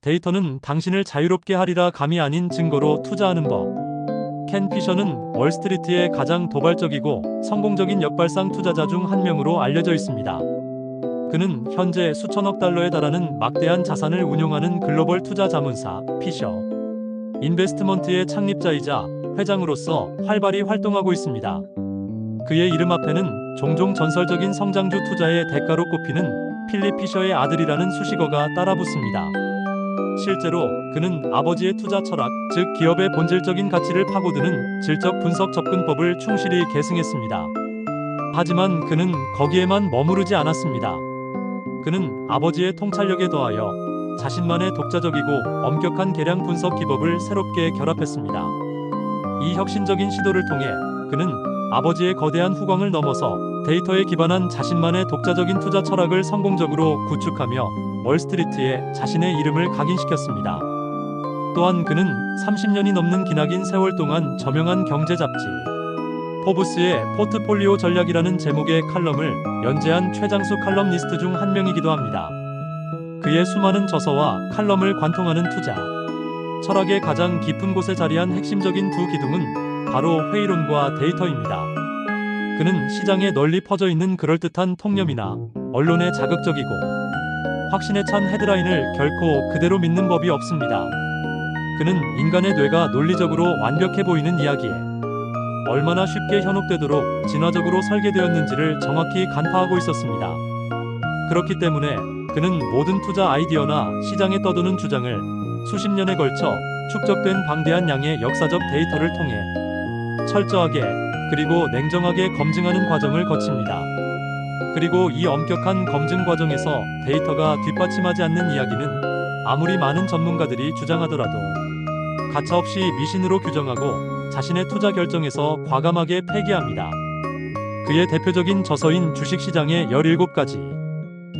데이터는 당신을 자유롭게 하리라 감이 아닌 증거로 투자하는 법. 켄 피셔는 월스트리트의 가장 도발적이고 성공적인 역발상 투자자 중 한 명으로 알려져 있습니다. 그는 현재 수천억 달러에 달하는 막대한 자산을 운용하는 글로벌 투자 자문사 피셔 인베스트먼트의 창립자이자 회장으로서 활발히 활동하고 있습니다. 그의 이름 앞에는 종종 전설적인 성장주 투자의 대가로 꼽히는 필립 피셔의 아들이라는 수식어가 따라붙습니다. 실제로 그는 아버지의 투자 철학, 즉 기업의 본질적인 가치를 파고드는 질적 분석 접근법을 충실히 계승했습니다. 하지만 그는 거기에만 머무르지 않았습니다. 그는 아버지의 통찰력에 더하여 자신만의 독자적이고 엄격한 계량 분석 기법을 새롭게 결합했습니다. 이 혁신적인 시도를 통해 그는 아버지의 거대한 후광을 넘어서 데이터에 기반한 자신만의 독자적인 투자 철학을 성공적으로 구축하며 월스트리트에 자신의 이름을 각인시켰습니다. 또한 그는 30년이 넘는 기나긴 세월 동안 저명한 경제 잡지 포브스의 포트폴리오 전략이라는 제목의 칼럼을 연재한 최장수 칼럼니스트 중 한 명이기도 합니다. 그의 수많은 저서와 칼럼을 관통하는 투자 철학의 가장 깊은 곳에 자리한 핵심적인 두 기둥은 바로 회의론과 데이터입니다. 그는 시장에 널리 퍼져 있는 그럴듯한 통념이나 언론의 자극적이고 확신에 찬 헤드라인을 결코 그대로 믿는 법이 없습니다. 그는 인간의 뇌가 논리적으로 완벽해 보이는 이야기에 얼마나 쉽게 현혹되도록 진화적으로 설계되었는지를 정확히 간파하고 있었습니다. 그렇기 때문에 그는 모든 투자 아이디어나 시장에 떠도는 주장을 수십 년에 걸쳐 축적된 방대한 양의 역사적 데이터를 통해 철저하게 그리고 냉정하게 검증하는 과정을 거칩니다. 그리고 이 엄격한 검증 과정에서 데이터가 뒷받침하지 않는 이야기는 아무리 많은 전문가들이 주장하더라도 가차없이 미신으로 규정하고 자신의 투자 결정에서 과감하게 폐기합니다. 그의 대표적인 저서인 주식시장의 17가지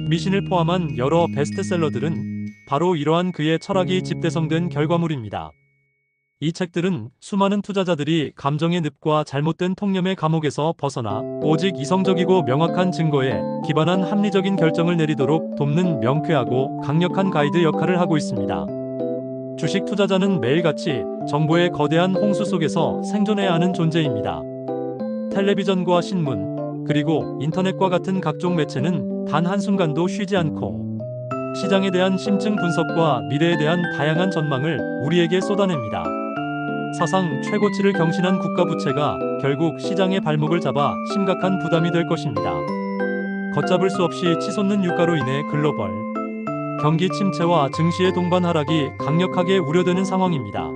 미신을 포함한 여러 베스트셀러들은 바로 이러한 그의 철학이 집대성된 결과물입니다. 이 책들은 수많은 투자자들이 감정의 늪과 잘못된 통념의 감옥에서 벗어나 오직 이성적이고 명확한 증거에 기반한 합리적인 결정을 내리도록 돕는 명쾌하고 강력한 가이드 역할을 하고 있습니다. 주식 투자자는 매일같이 정보의 거대한 홍수 속에서 생존해야 하는 존재입니다. 텔레비전과 신문, 그리고 인터넷과 같은 각종 매체는 단 한순간도 쉬지 않고 시장에 대한 심층 분석과 미래에 대한 다양한 전망을 우리에게 쏟아냅니다. 사상 최고치를 경신한 국가 부채가 결국 시장의 발목을 잡아 심각한 부담이 될 것입니다. 걷잡을 수 없이 치솟는 유가로 인해 글로벌 경기 침체와 증시의 동반 하락이 강력하게 우려되는 상황입니다.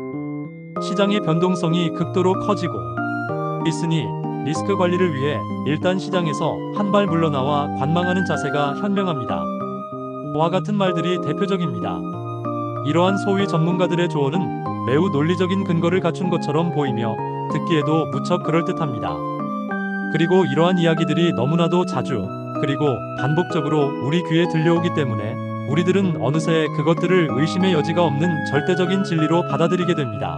시장의 변동성이 극도로 커지고 있으니 리스크 관리를 위해 일단 시장에서 한 발 물러나와 관망하는 자세가 현명합니다. 와 같은 말들이 대표적입니다. 이러한 소위 전문가들의 조언은 매우 논리적인 근거를 갖춘 것처럼 보이며 듣기에도 무척 그럴듯합니다. 그리고 이러한 이야기들이 너무나도 자주 그리고 반복적으로 우리 귀에 들려오기 때문에 우리들은 어느새 그것들을 의심의 여지가 없는 절대적인 진리로 받아들이게 됩니다.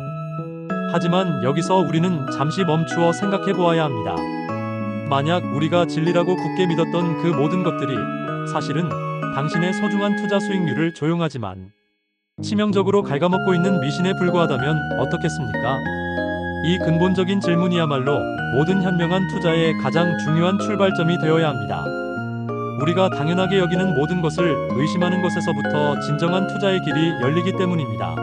하지만 여기서 우리는 잠시 멈추어 생각해 보아야 합니다. 만약 우리가 진리라고 굳게 믿었던 그 모든 것들이 사실은 당신의 소중한 투자 수익률을 조용하지만 치명적으로 갉아먹고 있는 미신에 불과하다면 어떻겠습니까? 이 근본적인 질문이야말로 모든 현명한 투자의 가장 중요한 출발점이 되어야 합니다. 우리가 당연하게 여기는 모든 것을 의심하는 것에서부터 진정한 투자의 길이 열리기 때문입니다.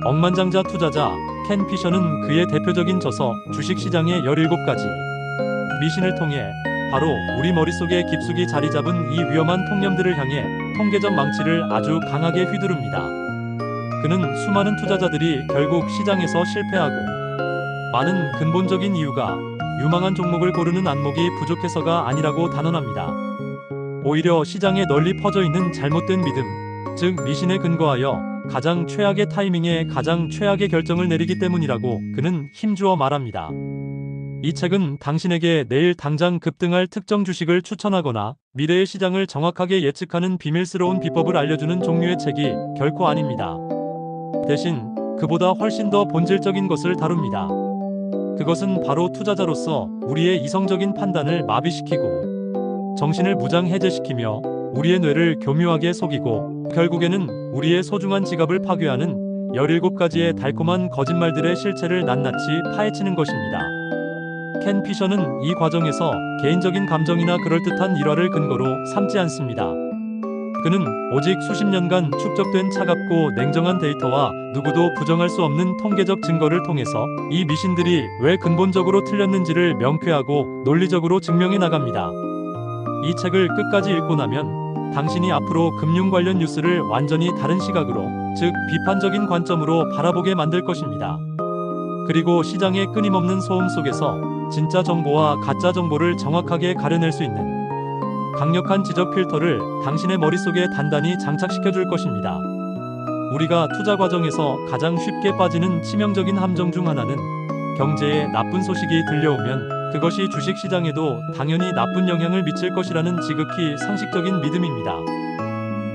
억만장자 투자자 켄 피셔는 그의 대표적인 저서 주식시장의 17가지 미신을 통해 바로 우리 머릿속에 깊숙이 자리 잡은 이 위험한 통념들을 향해 통계적 망치를 아주 강하게 휘두릅니다. 그는 수많은 투자자들이 결국 시장에서 실패하고 많은 근본적인 이유가 유망한 종목을 고르는 안목이 부족해서가 아니라고 단언합니다. 오히려 시장에 널리 퍼져 있는 잘못된 믿음, 즉 미신에 근거하여 가장 최악의 타이밍에 가장 최악의 결정을 내리기 때문이라고 그는 힘주어 말합니다. 이 책은 당신에게 내일 당장 급등할 특정 주식을 추천하거나 미래의 시장을 정확하게 예측하는 비밀스러운 비법을 알려주는 종류의 책이 결코 아닙니다. 대신 그보다 훨씬 더 본질적인 것을 다룹니다. 그것은 바로 투자자로서 우리의 이성적인 판단을 마비시키고 정신을 무장해제시키며 우리의 뇌를 교묘하게 속이고 결국에는 우리의 소중한 지갑을 파괴하는 17가지의 달콤한 거짓말들의 실체를 낱낱이 파헤치는 것입니다. 켄 피셔는 이 과정에서 개인적인 감정이나 그럴듯한 일화를 근거로 삼지 않습니다. 그는 오직 수십 년간 축적된 차갑고 냉정한 데이터와 누구도 부정할 수 없는 통계적 증거를 통해서 이 미신들이 왜 근본적으로 틀렸는지를 명쾌하고 논리적으로 증명해 나갑니다. 이 책을 끝까지 읽고 나면 당신이 앞으로 금융 관련 뉴스를 완전히 다른 시각으로, 즉 비판적인 관점으로 바라보게 만들 것입니다. 그리고 시장의 끊임없는 소음 속에서 진짜 정보와 가짜 정보를 정확하게 가려낼 수 있는 강력한 지적 필터를 당신의 머릿속에 단단히 장착시켜 줄 것입니다. 우리가 투자 과정에서 가장 쉽게 빠지는 치명적인 함정 중 하나는 경제에 나쁜 소식이 들려오면 그것이 주식시장에도 당연히 나쁜 영향을 미칠 것이라는 지극히 상식적인 믿음입니다.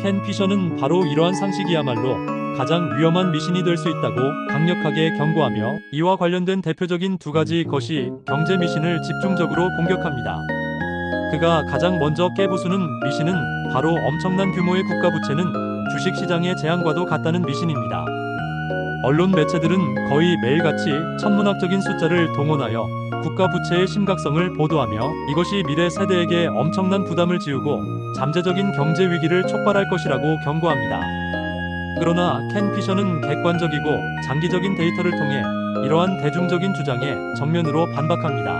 켄 피셔는 바로 이러한 상식이야말로 가장 위험한 미신이 될 수 있다고 강력하게 경고하며 이와 관련된 대표적인 두 가지 것이 경제 미신을 집중적으로 공격합니다. 그가 가장 먼저 깨부수는 미신은 바로 엄청난 규모의 국가 부채는 주식시장의 재앙과도 같다는 미신입니다. 언론 매체들은 거의 매일같이 천문학적인 숫자를 동원하여 국가 부채의 심각성을 보도하며 이것이 미래 세대에게 엄청난 부담을 지우고 잠재적인 경제 위기를 촉발할 것이라고 경고합니다. 그러나 켄 피셔는 객관적이고 장기적인 데이터를 통해 이러한 대중적인 주장에 정면으로 반박합니다.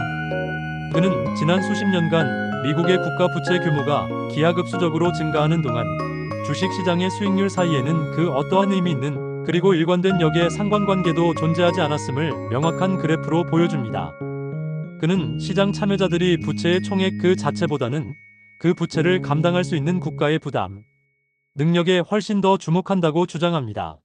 그는 지난 수십 년간 미국의 국가 부채 규모가 기하급수적으로 증가하는 동안 주식시장의 수익률 사이에는 그 어떠한 의미 있는 그리고 일관된 역의 상관관계도 존재하지 않았음을 명확한 그래프로 보여줍니다. 그는 시장 참여자들이 부채의 총액 그 자체보다는 그 부채를 감당할 수 있는 국가의 부담, 능력에 훨씬 더 주목한다고 주장합니다.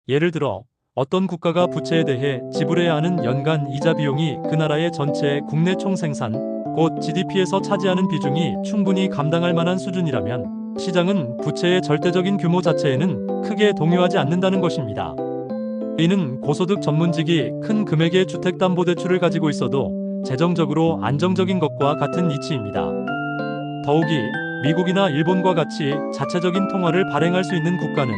예를 들어 어떤 국가가 부채에 대해 지불해야 하는 연간 이자 비용이 그 나라의 전체 국내 총생산, 곧 GDP에서 차지하는 비중이 충분히 감당할 만한 수준이라면 시장은 부채의 절대적인 규모 자체에는 크게 동요하지 않는다는 것입니다. 이는 고소득 전문직이 큰 금액의 주택담보대출을 가지고 있어도 재정적으로 안정적인 것과 같은 이치입니다. 더욱이 미국이나 일본과 같이 자체적인 통화를 발행할 수 있는 국가는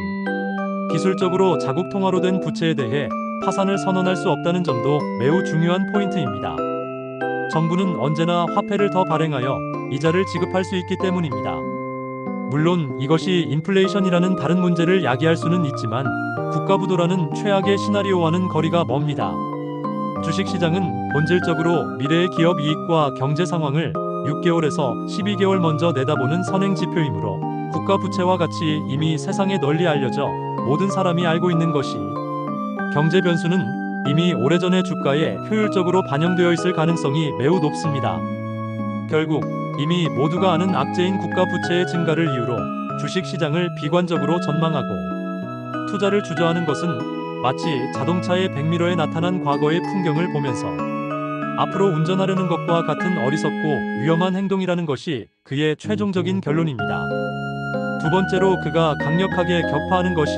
기술적으로 자국 통화로 된 부채에 대해 파산을 선언할 수 없다는 점도 매우 중요한 포인트입니다. 정부는 언제나 화폐를 더 발행하여 이자를 지급할 수 있기 때문입니다. 물론 이것이 인플레이션이라는 다른 문제를 야기할 수는 있지만 국가부도라는 최악의 시나리오와는 거리가 멉니다. 주식시장은 본질적으로 미래의 기업 이익과 경제 상황을 6개월에서 12개월 먼저 내다보는 선행지표이므로 국가 부채와 같이 이미 세상에 널리 알려져 모든 사람이 알고 있는 것이 경제 변수는 이미 오래전에 주가에 효율적으로 반영되어 있을 가능성이 매우 높습니다. 결국 이미 모두가 아는 악재인 국가 부채의 증가를 이유로 주식시장을 비관적으로 전망하고 투자를 주저하는 것은 마치 자동차의 백미러에 나타난 과거의 풍경을 보면서 앞으로 운전하려는 것과 같은 어리석고 위험한 행동이라는 것이 그의 최종적인 결론입니다. 두 번째로 그가 강력하게 격파하는 것이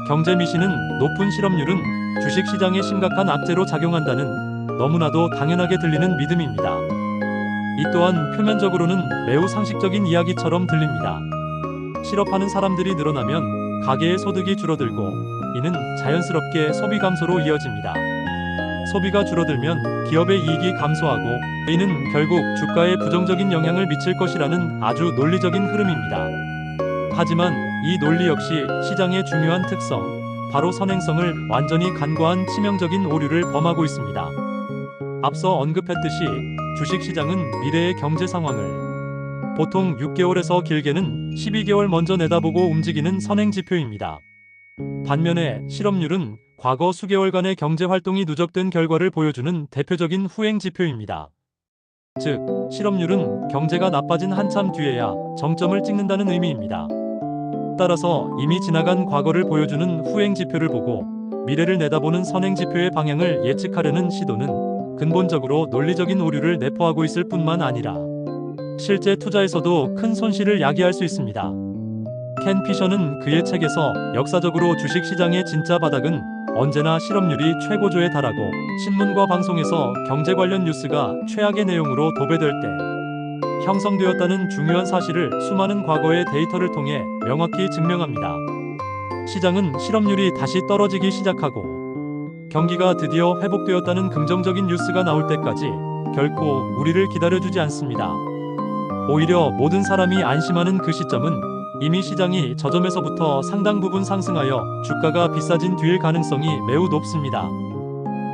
경제 미신은 높은 실업률은 주식시장의 심각한 악재로 작용한다는 너무나도 당연하게 들리는 믿음입니다. 이 또한 표면적으로는 매우 상식적인 이야기처럼 들립니다. 실업하는 사람들이 늘어나면 가계의 소득이 줄어들고 이는 자연스럽게 소비 감소로 이어집니다. 소비가 줄어들면 기업의 이익이 감소하고 이는 결국 주가에 부정적인 영향을 미칠 것이라는 아주 논리적인 흐름입니다. 하지만 이 논리 역시 시장의 중요한 특성, 바로 선행성을 완전히 간과한 치명적인 오류를 범하고 있습니다. 앞서 언급했듯이 주식시장은 미래의 경제 상황을 보통 6개월에서 길게는 12개월 먼저 내다보고 움직이는 선행지표입니다. 반면에 실업률은 과거 수개월간의 경제활동이 누적된 결과를 보여주는 대표적인 후행지표입니다. 즉, 실업률은 경제가 나빠진 한참 뒤에야 정점을 찍는다는 의미입니다. 따라서 이미 지나간 과거를 보여주는 후행지표를 보고 미래를 내다보는 선행지표의 방향을 예측하려는 시도는 근본적으로 논리적인 오류를 내포하고 있을 뿐만 아니라 실제 투자에서도 큰 손실을 야기할 수 있습니다. 켄 피셔는 그의 책에서 역사적으로 주식시장의 진짜 바닥은 언제나 실업률이 최고조에 달하고 신문과 방송에서 경제 관련 뉴스가 최악의 내용으로 도배될 때 형성되었다는 중요한 사실을 수많은 과거의 데이터를 통해 명확히 증명합니다. 시장은 실업률이 다시 떨어지기 시작하고 경기가 드디어 회복되었다는 긍정적인 뉴스가 나올 때까지 결코 우리를 기다려주지 않습니다. 오히려 모든 사람이 안심하는 그 시점은 이미 시장이 저점에서부터 상당 부분 상승하여 주가가 비싸진 뒤일 가능성이 매우 높습니다.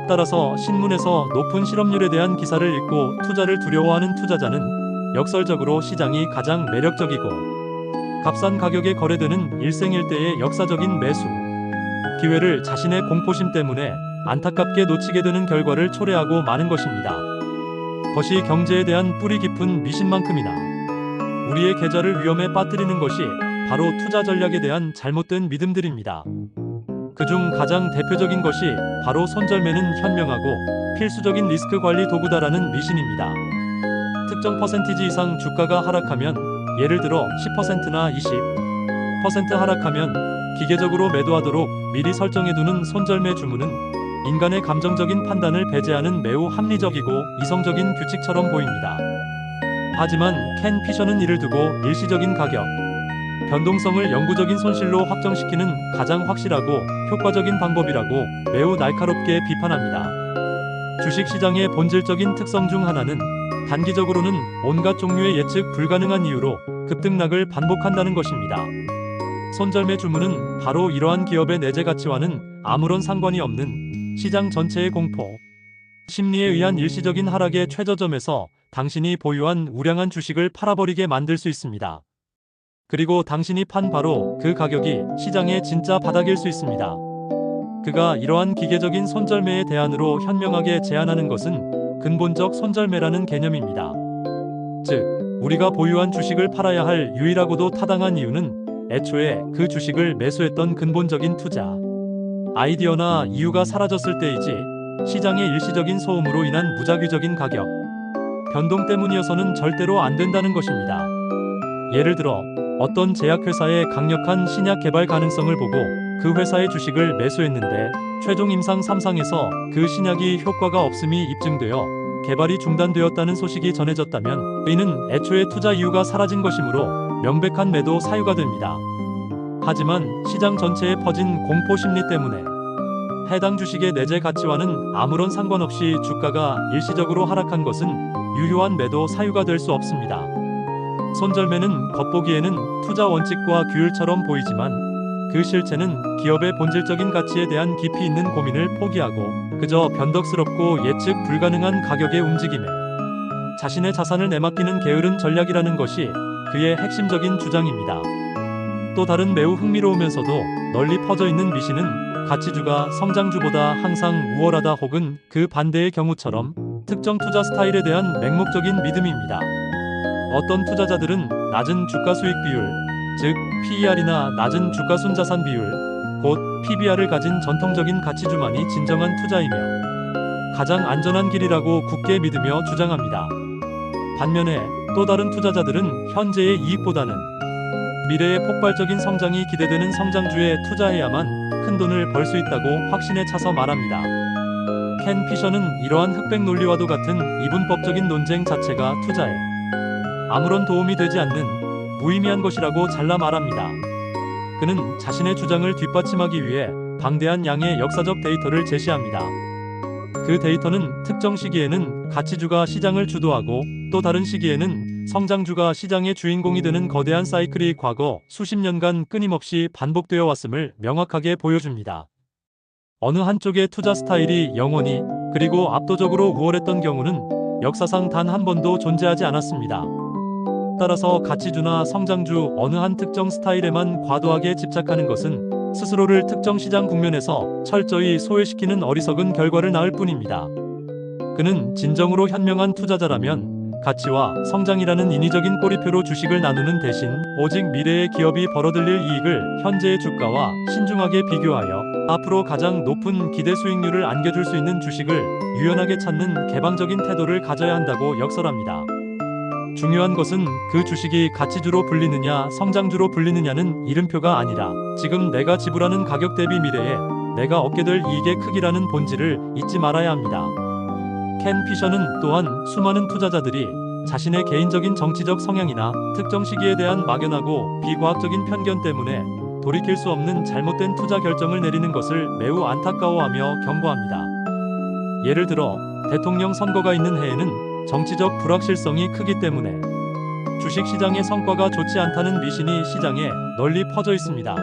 따라서 신문에서 높은 실업률에 대한 기사를 읽고 투자를 두려워하는 투자자는 역설적으로 시장이 가장 매력적이고 값싼 가격에 거래되는 일생일대의 역사적인 매수 기회를 자신의 공포심 때문에 안타깝게 놓치게 되는 결과를 초래하고 마는 것입니다. 것이 경제에 대한 뿌리 깊은 미신만큼이나 우리의 계좌를 위험에 빠뜨리는 것이 바로 투자 전략에 대한 잘못된 믿음들입니다. 그중 가장 대표적인 것이 바로 손절매는 현명하고 필수적인 리스크 관리 도구다라는 미신입니다. 특정 퍼센티지 이상 주가가 하락하면, 예를 들어 10%나 20% 하락하면 기계적으로 매도하도록 미리 설정해두는 손절매 주문은 인간의 감정적인 판단을 배제하는 매우 합리적이고 이성적인 규칙처럼 보입니다. 하지만 켄 피셔는 이를 두고 일시적인 가격 변동성을 영구적인 손실로 확정시키는 가장 확실하고 효과적인 방법이라고 매우 날카롭게 비판합니다. 주식시장의 본질적인 특성 중 하나는 단기적으로는 온갖 종류의 예측 불가능한 이유로 급등락을 반복한다는 것입니다. 손절매 주문은 바로 이러한 기업의 내재 가치와는 아무런 상관이 없는 시장 전체의 공포, 심리에 의한 일시적인 하락의 최저점에서 당신이 보유한 우량한 주식을 팔아버리게 만들 수 있습니다. 그리고 당신이 판 바로 그 가격이 시장의 진짜 바닥일 수 있습니다. 그가 이러한 기계적인 손절매의 대안으로 현명하게 제안하는 것은 근본적 손절매라는 개념입니다. 즉, 우리가 보유한 주식을 팔아야 할 유일하고도 타당한 이유는 애초에 그 주식을 매수했던 근본적인 투자 아이디어나 이유가 사라졌을 때이지 시장의 일시적인 소음으로 인한 무작위적인 가격 변동 때문이어서는 절대로 안 된다는 것입니다. 예를 들어 어떤 제약회사의 강력한 신약 개발 가능성을 보고 그 회사의 주식을 매수했는데 최종 임상 3상에서 그 신약이 효과가 없음이 입증되어 개발이 중단되었다는 소식이 전해졌다면 이는 애초에 투자 이유가 사라진 것이므로 명백한 매도 사유가 됩니다. 하지만 시장 전체에 퍼진 공포 심리 때문에 해당 주식의 내재 가치와는 아무런 상관없이 주가가 일시적으로 하락한 것은 유효한 매도 사유가 될 수 없습니다. 손절매는 겉보기에는 투자 원칙과 규율처럼 보이지만 그 실체는 기업의 본질적인 가치에 대한 깊이 있는 고민을 포기하고 그저 변덕스럽고 예측 불가능한 가격의 움직임에 자신의 자산을 내맡기는 게으른 전략이라는 것이 그의 핵심적인 주장입니다. 또 다른 매우 흥미로우면서도 널리 퍼져 있는 미신은 가치주가 성장주보다 항상 우월하다 혹은 그 반대의 경우처럼 특정 투자 스타일에 대한 맹목적인 믿음입니다. 어떤 투자자들은 낮은 주가 수익 비율, 즉 PER이나 낮은 주가 순자산 비율, 곧 PBR을 가진 전통적인 가치주만이 진정한 투자이며 가장 안전한 길이라고 굳게 믿으며 주장합니다. 반면에 또 다른 투자자들은 현재의 이익보다는 미래의 폭발적인 성장이 기대되는 성장주에 투자해야만 큰 돈을 벌 수 있다고 확신에 차서 말합니다. 켄 피셔는 이러한 흑백 논리와도 같은 이분법적인 논쟁 자체가 투자에 아무런 도움이 되지 않는 무의미한 것이라고 잘라 말합니다. 그는 자신의 주장을 뒷받침하기 위해 방대한 양의 역사적 데이터를 제시합니다. 그 데이터는 특정 시기에는 가치주가 시장을 주도하고 또 다른 시기에는 성장주가 시장의 주인공이 되는 거대한 사이클이 과거 수십 년간 끊임없이 반복되어 왔음을 명확하게 보여줍니다. 어느 한쪽의 투자 스타일이 영원히 그리고 압도적으로 우월했던 경우는 역사상 단 한 번도 존재하지 않았습니다. 따라서 가치주나 성장주 어느 한 특정 스타일에만 과도하게 집착하는 것은 스스로를 특정 시장 국면에서 철저히 소외시키는 어리석은 결과를 낳을 뿐입니다. 그는 진정으로 현명한 투자자라면 가치와 성장이라는 인위적인 꼬리표로 주식을 나누는 대신 오직 미래의 기업이 벌어들일 이익을 현재의 주가와 신중하게 비교하여 앞으로 가장 높은 기대 수익률을 안겨줄 수 있는 주식을 유연하게 찾는 개방적인 태도를 가져야 한다고 역설합니다. 중요한 것은 그 주식이 가치주로 불리느냐 성장주로 불리느냐는 이름표가 아니라 지금 내가 지불하는 가격 대비 미래에 내가 얻게 될 이익의 크기라는 본질을 잊지 말아야 합니다. 켄 피셔는 또한 수많은 투자자들이 자신의 개인적인 정치적 성향이나 특정 시기에 대한 막연하고 비과학적인 편견 때문에 돌이킬 수 없는 잘못된 투자 결정을 내리는 것을 매우 안타까워하며 경고합니다. 예를 들어 대통령 선거가 있는 해에는 정치적 불확실성이 크기 때문에 주식시장의 성과가 좋지 않다는 미신이 시장에 널리 퍼져 있습니다.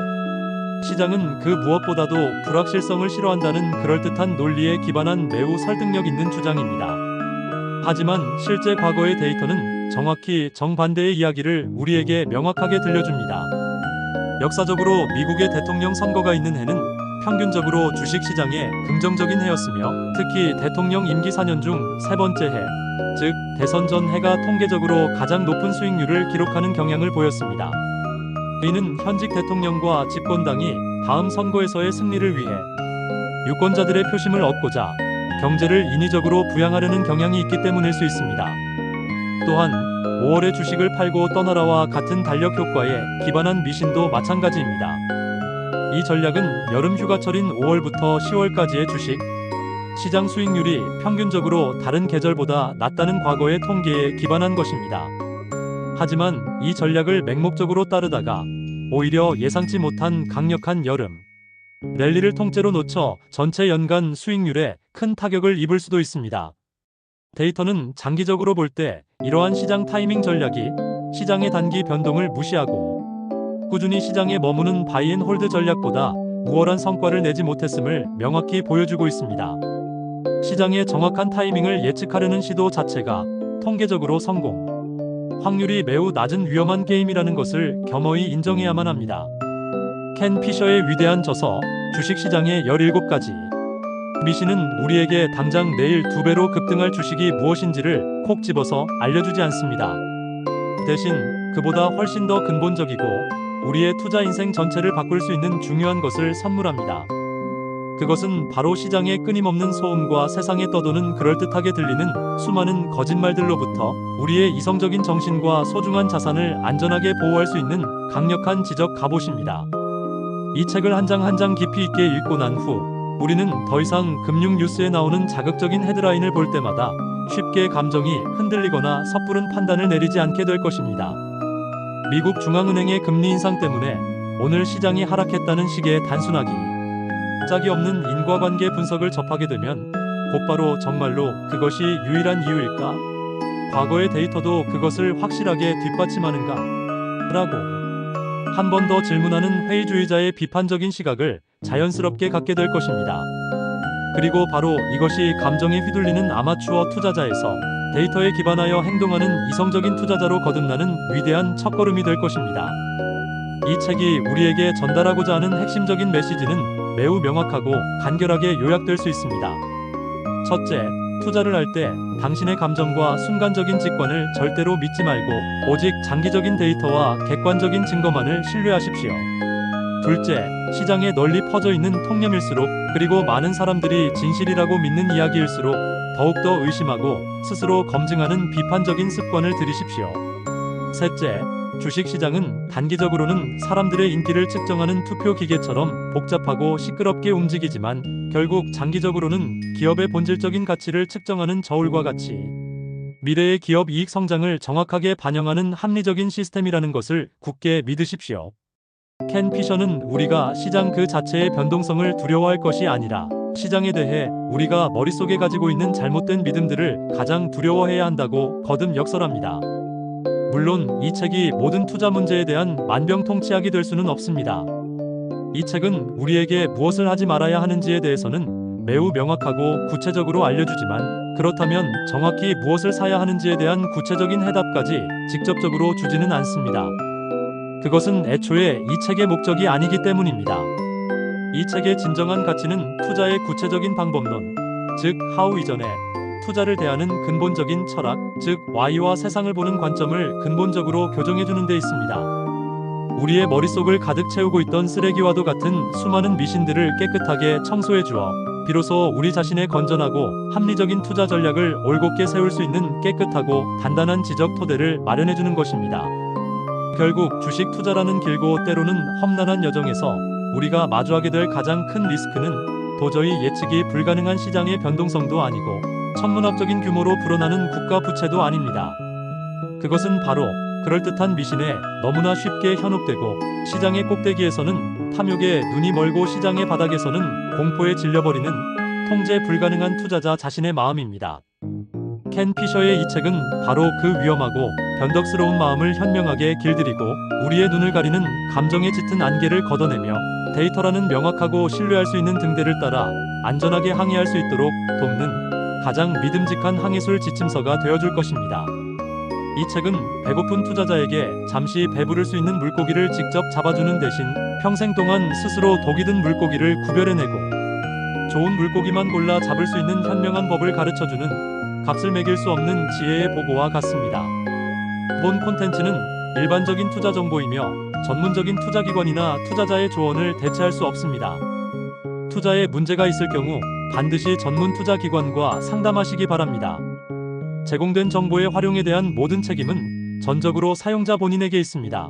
시장은 그 무엇보다도 불확실성을 싫어한다는 그럴듯한 논리에 기반한 매우 설득력 있는 주장입니다. 하지만 실제 과거의 데이터는 정확히 정반대의 이야기를 우리에게 명확하게 들려줍니다. 역사적으로 미국의 대통령 선거가 있는 해는 평균적으로 주식시장에 긍정적인 해였으며 특히 대통령 임기 4년 중 세 번째 해, 즉 대선 전 해가 통계적으로 가장 높은 수익률을 기록하는 경향을 보였습니다. 이는 현직 대통령과 집권당이 다음 선거에서의 승리를 위해 유권자들의 표심을 얻고자 경제를 인위적으로 부양하려는 경향이 있기 때문일 수 있습니다. 또한 5월에 주식을 팔고 떠나라와 같은 달력 효과에 기반한 미신도 마찬가지입니다. 이 전략은 여름 휴가철인 5월부터 10월까지의 주식 시장 수익률이 평균적으로 다른 계절보다 낮다는 과거의 통계에 기반한 것입니다. 하지만 이 전략을 맹목적으로 따르다가 오히려 예상치 못한 강력한 여름 랠리를 통째로 놓쳐 전체 연간 수익률에 큰 타격을 입을 수도 있습니다. 데이터는 장기적으로 볼 때 이러한 시장 타이밍 전략이 시장의 단기 변동을 무시하고 꾸준히 시장에 머무는 바이앤홀드 전략보다 우월한 성과를 내지 못했음을 명확히 보여주고 있습니다. 시장의 정확한 타이밍을 예측하려는 시도 자체가 통계적으로 성공 확률이 매우 낮은 위험한 게임이라는 것을 겸허히 인정해야만 합니다. 켄 피셔의 위대한 저서 주식시장의 17가지 미신은 우리에게 당장 내일 2배로 급등할 주식이 무엇인지를 콕 집어서 알려주지 않습니다. 대신 그보다 훨씬 더 근본적이고 우리의 투자 인생 전체를 바꿀 수 있는 중요한 것을 선물합니다. 그것은 바로 시장의 끊임없는 소음과 세상에 떠도는 그럴듯하게 들리는 수많은 거짓말들로부터 우리의 이성적인 정신과 소중한 자산을 안전하게 보호할 수 있는 강력한 지적 갑옷입니다. 이 책을 한 장 한 장 깊이 있게 읽고 난 후 우리는 더 이상 금융 뉴스에 나오는 자극적인 헤드라인을 볼 때마다 쉽게 감정이 흔들리거나 섣부른 판단을 내리지 않게 될 것입니다. 미국 중앙은행의 금리 인상 때문에 오늘 시장이 하락했다는 식의 단순하기 짝이 없는 인과관계 분석을 접하게 되면 곧바로 정말로 그것이 유일한 이유일까? 과거의 데이터도 그것을 확실하게 뒷받침하는가? 라고 한 번 더 질문하는 회의주의자의 비판적인 시각을 자연스럽게 갖게 될 것입니다. 그리고 바로 이것이 감정에 휘둘리는 아마추어 투자자에서 데이터에 기반하여 행동하는 이성적인 투자자로 거듭나는 위대한 첫걸음이 될 것입니다. 이 책이 우리에게 전달하고자 하는 핵심적인 메시지는 매우 명확하고 간결하게 요약될 수 있습니다. 첫째, 투자를 할 때 당신의 감정과 순간적인 직관을 절대로 믿지 말고 오직 장기적인 데이터와 객관적인 증거만을 신뢰하십시오. 둘째, 시장에 널리 퍼져 있는 통념일수록 그리고 많은 사람들이 진실이라고 믿는 이야기일수록 더욱더 의심하고 스스로 검증하는 비판적인 습관을 들이십시오. 셋째, 주식시장은 단기적으로는 사람들의 인기를 측정하는 투표 기계처럼 복잡하고 시끄럽게 움직이지만 결국 장기적으로는 기업의 본질적인 가치를 측정하는 저울과 같이 미래의 기업 이익 성장을 정확하게 반영하는 합리적인 시스템이라는 것을 굳게 믿으십시오. 켄 피셔는 우리가 시장 그 자체의 변동성을 두려워할 것이 아니라 시장에 대해 우리가 머릿속에 가지고 있는 잘못된 믿음들을 가장 두려워해야 한다고 거듭 역설합니다. 물론 이 책이 모든 투자 문제에 대한 만병통치약이 될 수는 없습니다. 이 책은 우리에게 무엇을 하지 말아야 하는지에 대해서는 매우 명확하고 구체적으로 알려주지만 그렇다면 정확히 무엇을 사야 하는지에 대한 구체적인 해답까지 직접적으로 주지는 않습니다. 그것은 애초에 이 책의 목적이 아니기 때문입니다. 이 책의 진정한 가치는 투자의 구체적인 방법론, 즉 how 이전에 투자를 대하는 근본적인 철학, 즉 Why와 세상을 보는 관점을 근본적으로 교정해주는 데 있습니다. 우리의 머릿속을 가득 채우고 있던 쓰레기와도 같은 수많은 미신들을 깨끗하게 청소해주어 비로소 우리 자신의 건전하고 합리적인 투자 전략을 올곧게 세울 수 있는 깨끗하고 단단한 지적 토대를 마련해주는 것입니다. 결국 주식 투자라는 길고 때로는 험난한 여정에서 우리가 마주하게 될 가장 큰 리스크는 도저히 예측이 불가능한 시장의 변동성도 아니고 천문학적인 규모로 불어나는 국가 부채도 아닙니다. 그것은 바로 그럴듯한 미신에 너무나 쉽게 현혹되고 시장의 꼭대기에서는 탐욕에 눈이 멀고 시장의 바닥에서는 공포에 질려버리는 통제 불가능한 투자자 자신의 마음입니다. 켄 피셔의 이 책은 바로 그 위험하고 변덕스러운 마음을 현명하게 길들이고 우리의 눈을 가리는 감정의 짙은 안개를 걷어내며 데이터라는 명확하고 신뢰할 수 있는 등대를 따라 안전하게 항해할 수 있도록 돕는 가장 믿음직한 항해술 지침서가 되어줄 것입니다. 이 책은 배고픈 투자자에게 잠시 배부를 수 있는 물고기를 직접 잡아주는 대신 평생 동안 스스로 독이 든 물고기를 구별해내고 좋은 물고기만 골라 잡을 수 있는 현명한 법을 가르쳐주는 값을 매길 수 없는 지혜의 보고와 같습니다. 본 콘텐츠는 일반적인 투자 정보이며 전문적인 투자기관이나 투자자의 조언을 대체할 수 없습니다. 투자에 문제가 있을 경우 반드시 전문 투자기관과 상담하시기 바랍니다. 제공된 정보의 활용에 대한 모든 책임은 전적으로 사용자 본인에게 있습니다.